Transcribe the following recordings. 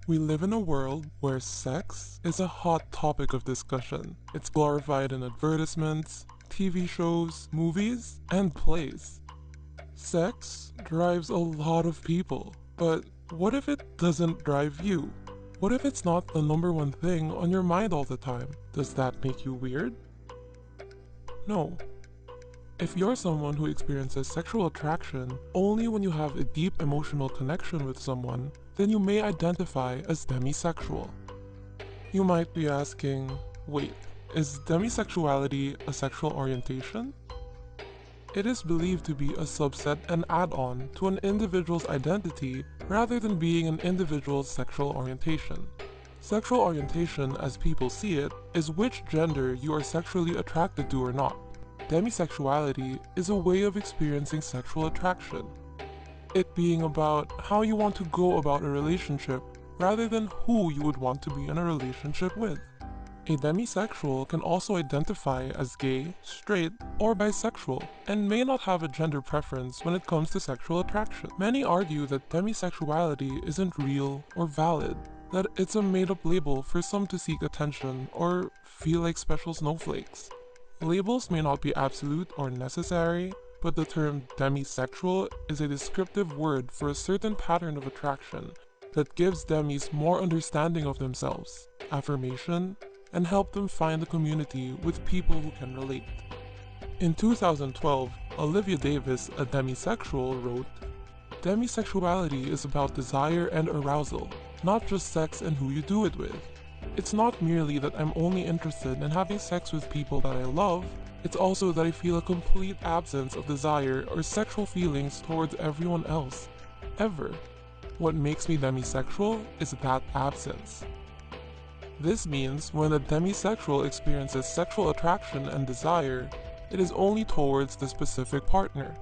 We live in a world where sex is a hot topic of discussion. It's glorified in advertisements, TV shows, movies, and plays. Sex drives a lot of people, but what if it doesn't drive you? What if it's not the number one thing on your mind all the time? Does that make you weird? No. If you're someone who experiences sexual attraction only when you have a deep emotional connection with someone, then you may identify as demisexual. You might be asking, wait, is demisexuality a sexual orientation? It is believed to be a subset and add-on to an individual's identity rather than being an individual's sexual orientation. Sexual orientation, as people see it, is which gender you are sexually attracted to or not. Demisexuality is a way of experiencing sexual attraction, it being about how you want to go about a relationship rather than who you would want to be in a relationship with. A demisexual can also identify as gay, straight, or bisexual, and may not have a gender preference when it comes to sexual attraction. Many argue that demisexuality isn't real or valid, that it's a made-up label for some to seek attention or feel like special snowflakes. Labels may not be absolute or necessary, but the term demisexual is a descriptive word for a certain pattern of attraction that gives demis more understanding of themselves, affirmation, and help them find a community with people who can relate. In 2012, Olivia Davis, a demisexual, wrote, "Demisexuality is about desire and arousal, not just sex and who you do it with. It's not merely that I'm only interested in having sex with people that I love, it's also that I feel a complete absence of desire or sexual feelings towards everyone else, ever. What makes me demisexual is that absence." This means when a demisexual experiences sexual attraction and desire, it is only towards the specific partner.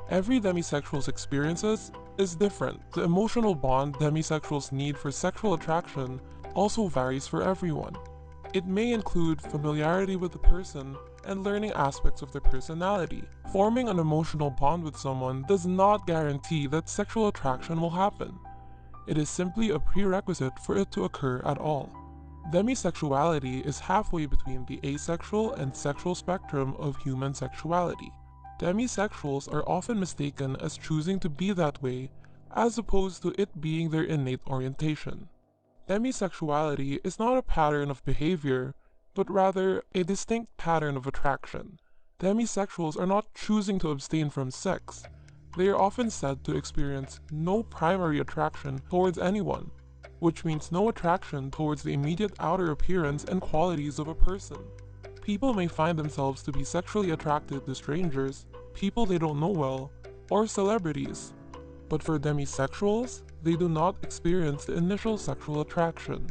Every demisexual's experiences is different. The emotional bond demisexuals need for sexual attraction also varies for everyone. It may include familiarity with the person and learning aspects of their personality. Forming an emotional bond with someone does not guarantee that sexual attraction will happen. It is simply a prerequisite for it to occur at all. Demisexuality is halfway between the asexual and sexual spectrum of human sexuality. Demisexuals are often mistaken as choosing to be that way, as opposed to it being their innate orientation. Demisexuality is not a pattern of behavior, but rather a distinct pattern of attraction. Demisexuals are not choosing to abstain from sex. They are often said to experience no primary attraction towards anyone, which means no attraction towards the immediate outer appearance and qualities of a person. People may find themselves to be sexually attracted to strangers, people they don't know well, or celebrities. But for demisexuals, they do not experience the initial sexual attraction.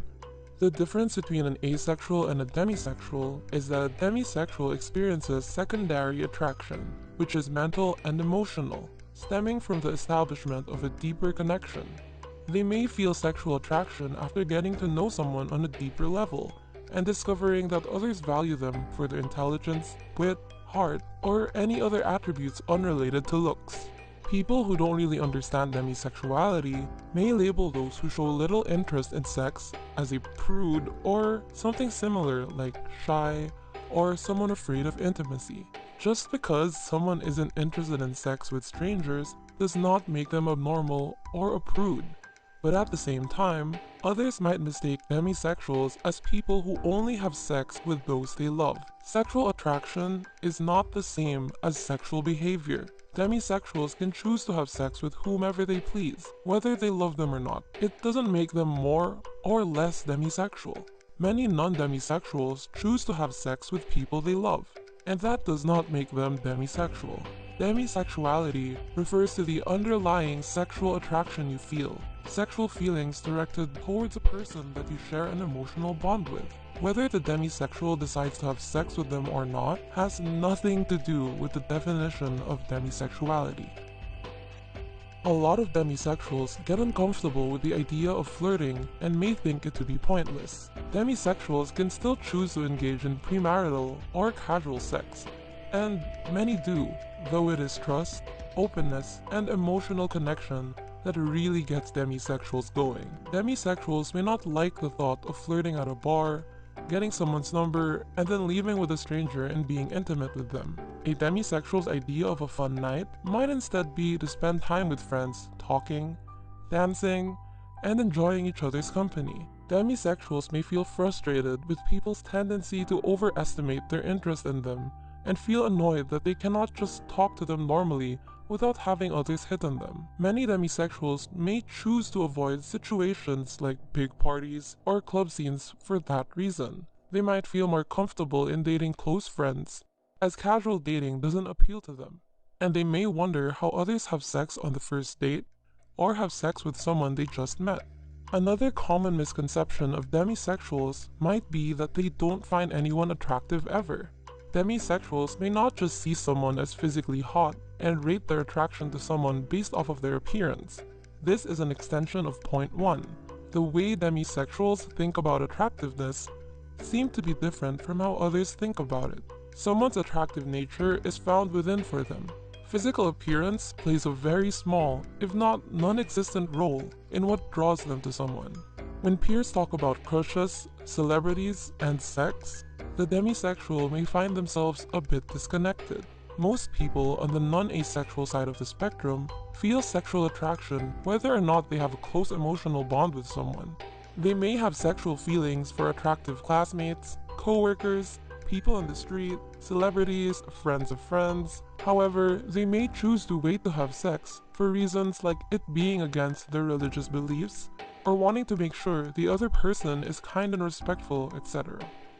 The difference between an asexual and a demisexual is that a demisexual experiences secondary attraction, which is mental and emotional, stemming from the establishment of a deeper connection. They may feel sexual attraction after getting to know someone on a deeper level, and discovering that others value them for their intelligence, wit, heart, or any other attributes unrelated to looks. People who don't really understand demisexuality may label those who show little interest in sex as a prude or something similar like shy or someone afraid of intimacy. Just because someone isn't interested in sex with strangers does not make them abnormal or a prude. But at the same time, others might mistake demisexuals as people who only have sex with those they love. Sexual attraction is not the same as sexual behavior. Demisexuals can choose to have sex with whomever they please, whether they love them or not. It doesn't make them more or less demisexual. Many non-demisexuals choose to have sex with people they love, and that does not make them demisexual. Demisexuality refers to the underlying sexual attraction you feel, sexual feelings directed towards a person that you share an emotional bond with. Whether the demisexual decides to have sex with them or not has nothing to do with the definition of demisexuality. A lot of demisexuals get uncomfortable with the idea of flirting and may think it to be pointless. Demisexuals can still choose to engage in premarital or casual sex, and many do, though it is trust, openness, and emotional connection that really gets demisexuals going. Demisexuals may not like the thought of flirting at a bar, getting someone's number, and then leaving with a stranger and being intimate with them. A demisexual's idea of a fun night might instead be to spend time with friends, talking, dancing, and enjoying each other's company. Demisexuals may feel frustrated with people's tendency to overestimate their interest in them and feel annoyed that they cannot just talk to them normally without having others hit on them. Many demisexuals may choose to avoid situations like big parties or club scenes for that reason. They might feel more comfortable in dating close friends, as casual dating doesn't appeal to them. And they may wonder how others have sex on the first date or have sex with someone they just met. Another common misconception of demisexuals might be that they don't find anyone attractive ever. Demisexuals may not just see someone as physically hot and rate their attraction to someone based off of their appearance. This is an extension of point 1. The way demisexuals think about attractiveness seem to be different from how others think about it. Someone's attractive nature is found within for them. Physical appearance plays a very small, if not non-existent role in what draws them to someone. When peers talk about crushes, celebrities, and sex, the demisexual may find themselves a bit disconnected. Most people on the non-asexual side of the spectrum feel sexual attraction whether or not they have a close emotional bond with someone. They may have sexual feelings for attractive classmates, co-workers, people on the street, celebrities, friends of friends. However, they may choose to wait to have sex for reasons like it being against their religious beliefs or wanting to make sure the other person is kind and respectful, etc.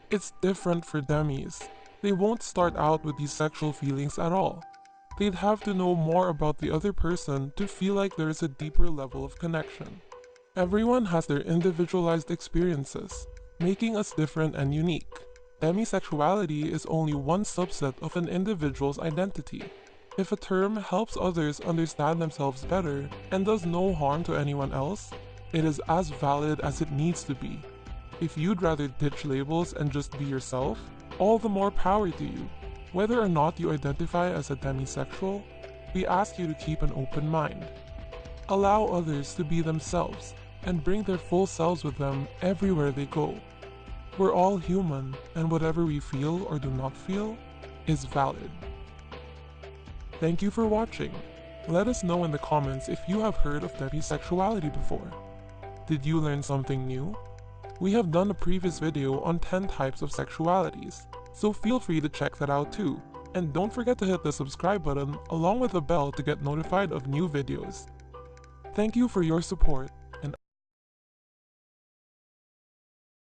It's different for demis. They won't start out with these sexual feelings at all. They'd have to know more about the other person to feel like there is a deeper level of connection. Everyone has their individualized experiences, making us different and unique. Demisexuality is only one subset of an individual's identity. If a term helps others understand themselves better and does no harm to anyone else, it is as valid as it needs to be. If you'd rather ditch labels and just be yourself, all the more power to you. Whether or not you identify as a demisexual, we ask you to keep an open mind. Allow others to be themselves and bring their full selves with them everywhere they go. We're all human, and whatever we feel or do not feel is valid. Thank you for watching. Let us know in the comments if you have heard of demisexuality before. Did you learn something new? We have done a previous video on 10 types of sexualities, so feel free to check that out too. And don't forget to hit the subscribe button along with the bell to get notified of new videos. Thank you for your support.